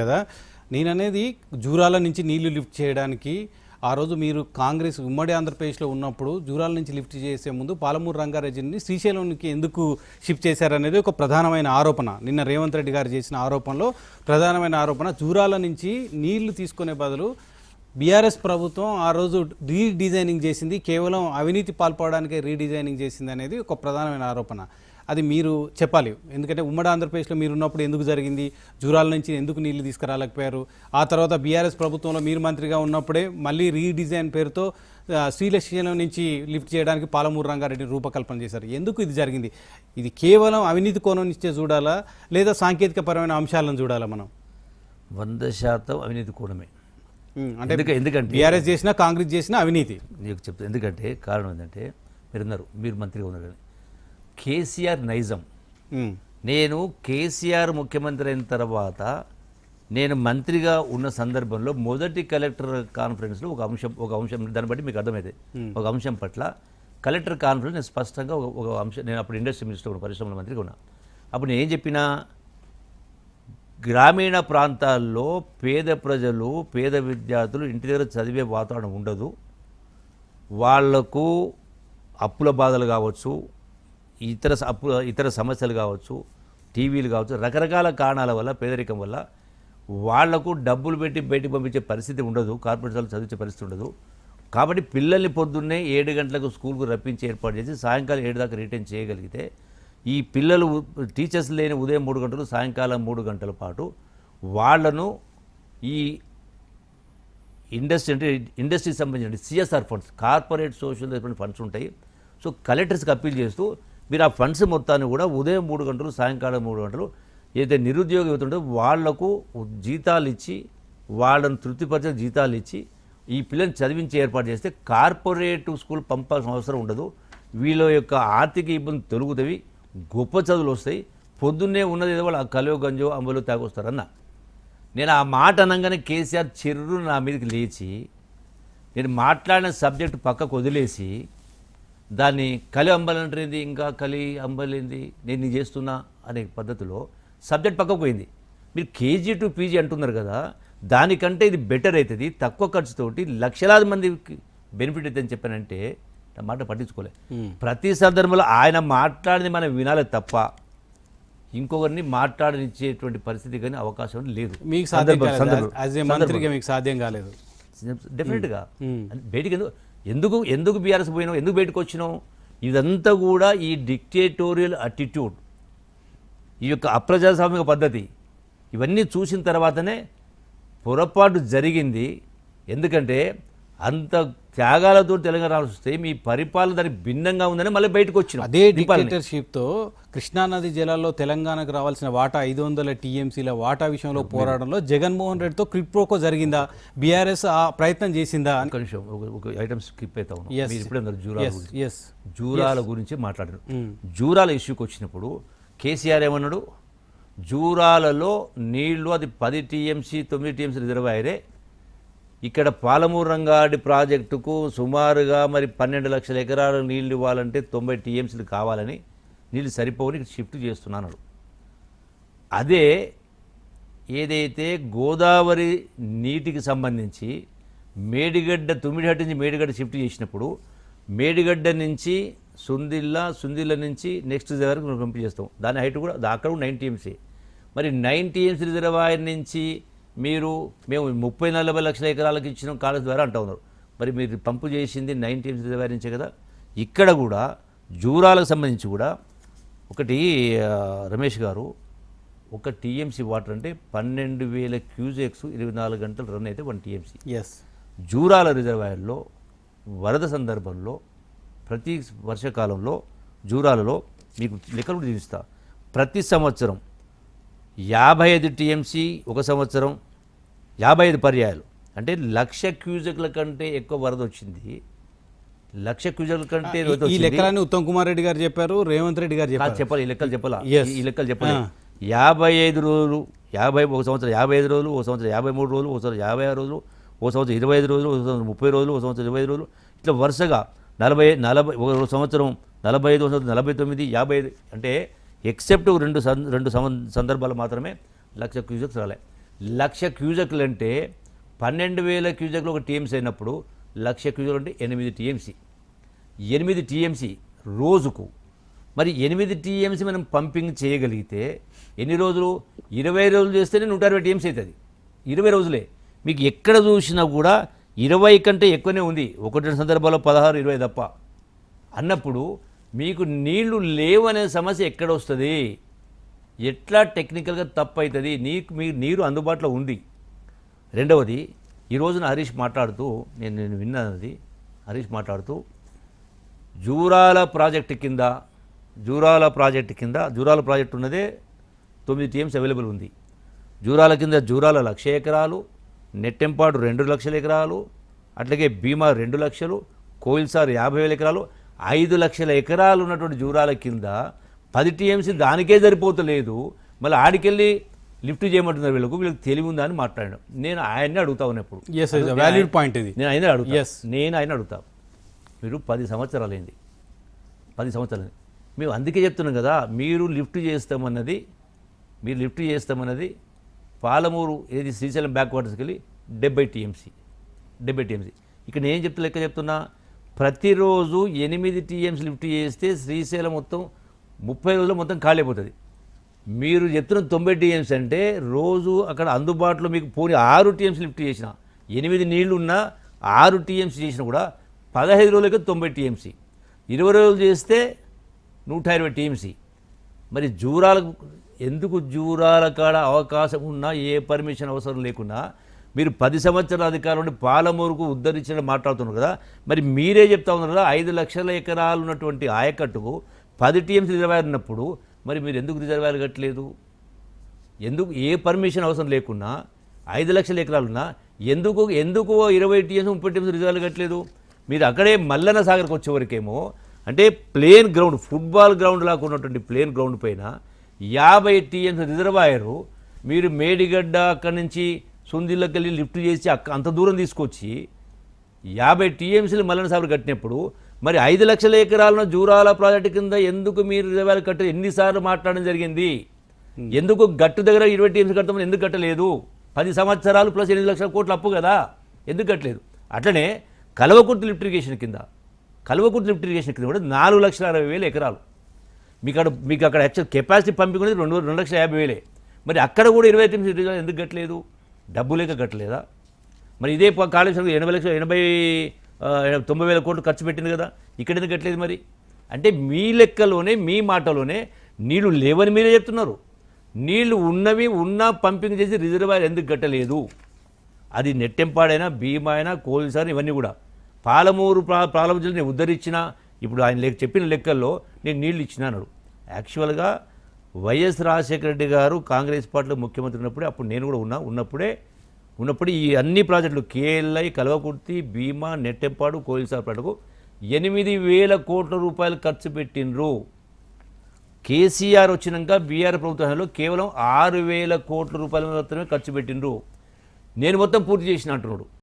కదా నేననేది జూరాల నుంచి నీళ్లు లిఫ్ట్ చేయడానికి ఆ రోజు మీరు కాంగ్రెస్ ఉమ్మడి ఆంధ్రప్రదేశ్లో ఉన్నప్పుడు జూరాల నుంచి లిఫ్ట్ చేసే ముందు పాలమూరు రంగారెడ్డిని శ్రీశైలంకి ఎందుకు షిఫ్ట్ చేశారనేది ఒక ప్రధానమైన ఆరోపణ. నిన్న రేవంత్ రెడ్డి గారు చేసిన ఆరోపణలో ప్రధానమైన ఆరోపణ జూరాల నుంచి నీళ్లు తీసుకునే బదులు బీఆర్ఎస్ ప్రభుత్వం ఆ రోజు రీడిజైనింగ్ చేసింది, కేవలం అవినీతి పాల్పడడానికే రీడిజైనింగ్ చేసింది అనేది ఒక ప్రధానమైన ఆరోపణ. అది మీరు చెప్పాలి, ఎందుకంటే ఉమ్మడి ఆంధ్రప్రదేశ్లో మీరు ఉన్నప్పుడు ఎందుకు జరిగింది, జూరాల నుంచి ఎందుకు నీళ్లు తీసుకురాలేకపోయారు, ఆ తర్వాత బీఆర్ఎస్ ప్రభుత్వంలో మీరు మంత్రిగా ఉన్నప్పుడే మళ్ళీ రీడిజైన్ పేరుతో శ్రీశైలం నుంచి లిఫ్ట్ చేయడానికి పాలమూరు రంగారెడ్డిని రూపకల్పన చేశారు. ఎందుకు ఇది జరిగింది? ఇది కేవలం అవినీతి కోణం నుంచే చూడాలా లేదా సాంకేతికపరమైన అంశాలను చూడాలా? మనం 100% అవినీతి కోణమే. అంటే ఎందుకంటే బీఆర్ఎస్ చేసినా కాంగ్రెస్ చేసినా అవినీతి నీకు చెప్తాను. ఎందుకంటే కారణం ఏంటంటే మీరు మంత్రిగా ఉన్నారు కానీ కేసీఆర్ నైజం. నేను కేసీఆర్ ముఖ్యమంత్రి అయిన తర్వాత నేను మంత్రిగా ఉన్న సందర్భంలో మొదటి కలెక్టర్ కాన్ఫరెన్స్లో ఒక అంశం దాన్ని బట్టి మీకు అర్థమైతే ఒక అంశం పట్ల కలెక్టర్ కాన్ఫరెన్స్ నేను స్పష్టంగా ఒక అంశం, నేను అప్పుడు ఇండస్ట్రీ మినిస్టర్ కూడా పరిశ్రమల మంత్రిగా ఉన్నా. అప్పుడు నేను ఏం చెప్పినా, గ్రామీణ ప్రాంతాల్లో పేద ప్రజలు పేద విద్యార్థులు ఇంటి దగ్గర చదివే వాతావరణం ఉండదు, వాళ్లకు అప్పుల బాధలు కావచ్చు, ఇతర సమస్యలు కావచ్చు, టీవీలు కావచ్చు, రకరకాల కారణాల వల్ల పేదరికం వల్ల వాళ్లకు డబ్బులు పెట్టి బయటికి పంపించే పరిస్థితి ఉండదు, కార్పొరేట్ చదివించే పరిస్థితి ఉండదు. కాబట్టి పిల్లల్ని పొద్దున్నే 7 గంటలకు స్కూల్కు రప్పించి ఏర్పాటు చేసి సాయంకాలం 7 దాకా రిటైన్ చేయగలిగితే ఈ పిల్లలు టీచర్స్ లేని ఉదయం 3 గంటలు సాయంకాలం 3 గంటల పాటు వాళ్లను ఈ ఇండస్ట్రీకి సంబంధించిన CSR funds, corporate social development funds ఉంటాయి. సో కలెక్టర్స్కి అప్పీల్ చేస్తూ మీరు ఆ ఫండ్స్ మొత్తాన్ని కూడా ఉదయం 3 గంటలు సాయంకాలం 3 గంటలు ఏదైతే నిరుద్యోగ యువత ఉంటుందో వాళ్లకు జీతాలు ఇచ్చి, వాళ్ళను తృప్తిపరిచిన జీతాలు ఇచ్చి ఈ పిల్లల్ని చదివించి ఏర్పాటు చేస్తే కార్పొరేట్ స్కూల్ పంపాల్సిన అవసరం ఉండదు, వీళ్ళ యొక్క ఆర్థిక ఇబ్బంది తొలుగుతాయి, గొప్ప చదువులు వస్తాయి, పొద్దున్నే ఉన్నది ఏదో వాళ్ళు కలో గంజో అంబలు తాగొస్తారన్న. నేను ఆ మాట అనగానే కేసీఆర్ చెర్రు నా మీదకి లేచి నేను మాట్లాడిన సబ్జెక్టు పక్కకు వదిలేసి దాన్ని కలి అంబలంటేంది, ఇంకా కలి అంబలేంది, నేను నీ చేస్తున్నా అనే పద్ధతిలో సబ్జెక్ట్ పక్కకు పోయింది. మీరు కేజీ టు పీజీ అంటున్నారు కదా, దానికంటే ఇది బెటర్ అవుతుంది, తక్కువ ఖర్చుతోటి లక్షలాది మందికి బెనిఫిట్ అవుతుందని చెప్పానంటే నా మాట పట్టించుకోలే. ప్రతి సందర్భంలో ఆయన మాట్లాడింది మనం వినాలి తప్ప ఇంకొకరిని మాట్లాడనిచ్చేటువంటి పరిస్థితి కానీ అవకాశం లేదు. మీకు సాధ్యం కాలేదు డెఫినెట్గా. బయటికి ఎందుకు బీఆర్ఎస్ పోయినావు, ఎందుకు బయటకు వచ్చినావు? ఇదంతా కూడా ఈ డిక్టేటోరియల్ అటిట్యూడ్, ఈ యొక్క అప్రజాస్వామిక పద్ధతి, ఇవన్నీ చూసిన తర్వాతనే పొరపాటు జరిగింది. ఎందుకంటే అంత త్యాగాలతో తెలంగాణ వస్తే మీ పరిపాలన దానికి భిన్నంగా ఉందని మళ్ళీ బయటకు వచ్చిన అదే డిక్టేటర్షిప్తో కృష్ణానది జలాల్లో తెలంగాణకు రావాల్సిన వాటా 500 టీఎంసీల వాటా విషయంలో పోరాడంలో జగన్మోహన్ రెడ్డితో క్రిప్రోకో జరిగిందా? బీఆర్ఎస్ ఆ ప్రయత్నం చేసిందా? ఒక ఐటమ్స్ స్కిప్ అవుతాను. ఇప్పుడే జూరాల గురించి మాట్లాడారు. జూరాల ఇష్యూకి వచ్చినప్పుడు కేసీఆర్ ఏమన్నాడు, జూరాలలో నీళ్లు అది 10 టీఎంసీ 9 టీఎంసీ రిజర్వాయరే, ఇక్కడ పాలమూరు రంగారెడ్డి ప్రాజెక్టుకు సుమారుగా మరి 12 లక్షల ఎకరాల నీళ్లు ఇవ్వాలంటే 90 టీఎంసీలు కావాలని, నీళ్ళు సరిపోవని ఇక్కడ షిఫ్ట్ చేస్తున్నాను. అదే ఏదైతే గోదావరి నీటికి సంబంధించి మేడిగడ్డ తుమ్మిడిహట్టు నుంచి మేడిగడ్డ షిఫ్ట్ చేసినప్పుడు మేడిగడ్డ నుంచి సుందిల్ల నుంచి నెక్స్ట్ వరకు మనం పంపించేస్తాం, దాని హైట్ కూడా అక్కడ కూడా 9 టీఎంసీ. మరి 9 టీఎంసీ రిజర్వాయర్ నుంచి మేము 30-40 లక్షల ఎకరాలకు ఇచ్చిన కాలేజ్ ద్వారా అంటూ ఉన్నారు. మరి మీరు పంపు చేసింది 9 టీఎంసీ రిజర్వాయర్ నుంచే కదా. ఇక్కడ కూడా జూరాలకు సంబంధించి కూడా ఒకటి రమేష్ గారు, 1 టీఎంసీ వాటర్ అంటే 12,000 క్యూసెక్స్ 24 గంటలు రన్ అయితే 1 టీఎంసీ. జూరాల రిజర్వాయర్లో వరద సందర్భంలో ప్రతి వర్షాకాలంలో జూరాలలో మీకు లెక్కలు కూడా చూపిస్తా, ప్రతి సంవత్సరం 55 టీఎంసీ, ఒక సంవత్సరం 55 పర్యాయాలు, అంటే 1,00,000 క్యూసెక్ల కంటే ఎక్కువ వరద వచ్చింది. 1,00,000 క్యూసెక్ల కంటే ఈ లెక్కలన్నీ ఉత్తమ్ కుమార్ రెడ్డి గారు చెప్పారు, రేవంత్ రెడ్డి గారు చెప్పాలి. ఈ లెక్కలు చెప్పాలా? ఈ లెక్కలు చెప్పాలి. 55 రోజులు, ఒక సంవత్సరం 55 రోజులు, ఒక సంవత్సరం 53 రోజులు, ఒక సంవత్సరం 56 రోజులు, ఒక సంవత్సరం 25 రోజులు, ఒక సంవత్సరం 30 రోజులు, ఒక సంవత్సరం 25 రోజులు, ఇట్లా వరుసగా 40 ఒక సంవత్సరం 45, ఒక సంవత్సరం 49, 55, అంటే ఎక్సెప్ట్ రెండు సందర్భాలు మాత్రమే 1,00,000 క్యూసెక్స్ రాలే. 1,00,000 క్యూజెక్లు అంటే 12,000 క్యూజెక్లు ఒక టీఎంసీ అయినప్పుడు 1,00,000 క్యూజెక్లు అంటే 8 టీఎంసీ 8 టీఎంసీ రోజుకు. మరి 8 టీఎంసీ మనం పంపింగ్ చేయగలిగితే ఎన్ని రోజులు? 20 రోజులు చేస్తేనే 120 టీఎంసీ అవుతుంది. 20 రోజులే. మీకు ఎక్కడ చూసినా కూడా 20 కంటే ఎక్కువనే ఉంది. ఒకటి సందర్భాల్లో 16, 20 తప్ప. అన్నప్పుడు మీకు నీళ్లు లేవనే సమస్య ఎక్కడ వస్తుంది? ఎట్లా టెక్నికల్గా తప్పు అవుతుంది? మీకు నీరు అందుబాటులో ఉంది. రెండవది, ఈ రోజున హరీష్ మాట్లాడుతూ నేను విన్నది, హరీష్ మాట్లాడుతూ జూరాల ప్రాజెక్టు కింద జూరాల ప్రాజెక్టు ఉన్నదే 9 టీఎంసీ అవైలబుల్ ఉంది. జూరాల కింద జూరాల 1,00,000 ఎకరాలు, నెట్టెంపాడు 2,00,000 ఎకరాలు, అట్లాగే భీమా 2,00,000, కోయిల్సార్ 50,000 ఎకరాలు, 5,00,000 ఎకరాలు ఉన్నటువంటి జూరాల కింద 10 టీఎంసీ దానికే సరిపోతలేదు. మళ్ళీ ఆడికెళ్ళి లిఫ్ట్ చేయమంటున్నారు. వీళ్ళకి తెలివి ఉందా అని మాట్లాడాను. నేను ఆయన్ని అడుగుతా ఉన్నప్పుడు నేను ఆయన అడుగుతా, మీరు 10 సంవత్సరాలైంది, 10 సంవత్సరాలు మేము అందుకే చెప్తున్నాం కదా, మీరు లిఫ్ట్ చేస్తామన్నది పాలమూరు ఏది శ్రీశైలం బ్యాక్ వాటర్స్కి వెళ్ళి 70 టీఎంసీ. ఇక్కడ నేను లెక్క చెప్తున్నా, ప్రతిరోజు 8 టీఎంసీ లిఫ్ట్ చేస్తే శ్రీశైలం మొత్తం 30 రోజులు మొత్తం ఖాళీ అయిపోతుంది. మీరు చెప్తున్న 90 టీఎంసీ అంటే రోజు అక్కడ అందుబాటులో మీకు పోనీ 6 టీఎంసీ లిఫ్ట్ చేసిన, 8 నీళ్లు ఉన్న 6 టీఎంసీ చేసినా కూడా 15 రోజులకి 90 టీఎంసీ, 20 రోజులు చేస్తే 120 టీఎంసీ. మరి జూరాల కాడ అవకాశం ఉన్నా ఏ పర్మిషన్ అవసరం లేకున్నా మీరు 10 సంవత్సరాల అధికారం ఉండి పాలమూరుకు ఉద్ధరించడం మాట్లాడుతున్నారు కదా, మరి మీరే చెప్తా ఉన్నారు కదా 5,00,000 ఎకరాలు ఉన్నటువంటి ఆయకట్టుకు 10 టీఎంసీ రిజర్వాయర్ ఉన్నప్పుడు మరి మీరు ఎందుకు రిజర్వాయర్ కట్టలేదు? ఎందుకు ఏ పర్మిషన్ అవసరం లేకున్నా 5,00,000 ఎకరాలున్నా ఎందుకు 20 టీఎంసీ 30 టీఎంసీ రిజర్వాయర్ కట్టలేదు? మీరు అక్కడే మల్లన్న సాగర్కి వచ్చేవరకేమో అంటే ప్లేన్ గ్రౌండ్, ఫుట్బాల్ గ్రౌండ్ లాగా ఉన్నటువంటి ప్లేన్ గ్రౌండ్ పైన 50 టీఎంసీ రిజర్వాయరు మీరు మేడిగడ్డ అక్కడి నుంచి సుందిల్లోకి వెళ్ళి లిఫ్ట్ చేసి అంత దూరం తీసుకొచ్చి 50 టీఎంసీలు మల్లన్న సాగర్ కట్టినప్పుడు మరి 5,00,000 ఎకరాలను జూరాల ప్రాజెక్టు కింద ఎందుకు మీరు రిజర్వాయర్ కట్టారు? ఎన్నిసార్లు మాట్లాడడం జరిగింది? ఎందుకు గట్టు దగ్గర 20 టీఎంసీ కడతామని ఎందుకు కట్టలేదు? 10 సంవత్సరాలు ప్లస్ 8,00,000 కోట్ల అప్పు కదా, ఎందుకు కట్టలేదు? అట్లనే కల్వకుర్తి లిఫ్ట్ ఇరిగేషన్ కింద కూడా 4,60,000 ఎకరాలు మీకు అక్కడ యాక్చువల్ కెపాసిటీ పంపించుకునేది 2,50,000. మరి అక్కడ కూడా 20 టీఎంసీ రిజర్వాయర్ ఎందుకు కట్టలేదు? డబ్బు లేక కట్టలేదా? మరి ఇదే కాళేశ్వరం 90,000 కోట్లు ఖర్చు పెట్టింది కదా, ఇక్కడ ఎందుకు కట్టలేదు? మరి అంటే మీ లెక్కలోనే మీ మాటలోనే నీళ్లు లేవని మీరే చెప్తున్నారు. నీళ్లు ఉన్నా పంపింగ్ చేసి రిజర్వాయర్ ఎందుకు కట్టలేదు? అది నెట్టెంపాడైనా, భీమా అయినా, కోల్సార్ ఇవన్నీ కూడా పాలమూరు జిల్లా నేను ఉద్ధరించినా, ఇప్పుడు ఆయన చెప్పిన లెక్కల్లో నేను నీళ్లు ఇచ్చినా అన్నాడు. యాక్చువల్గా వైఎస్ రాజశేఖర రెడ్డి గారు కాంగ్రెస్ పార్టీలో ముఖ్యమంత్రి ఉన్నప్పుడే, అప్పుడు నేను కూడా ఉన్నప్పుడు ఈ అన్ని ప్రాజెక్టులు కేఎల్ఐ, కల్వకుర్తి, భీమా, నెట్టెంపాడు, కోయిల్సార్ ప్రాజెక్టుకు 8,000 కోట్ల రూపాయలు ఖర్చు పెట్టిండ్రు. కేసీఆర్ వచ్చినాక బీఆర్ ప్రభుత్వంలో కేవలం 6,000 కోట్ల రూపాయలు మాత్రమే ఖర్చు పెట్టిండ్రు. నేను మొత్తం పూర్తి చేసిన అంటున్నాడు.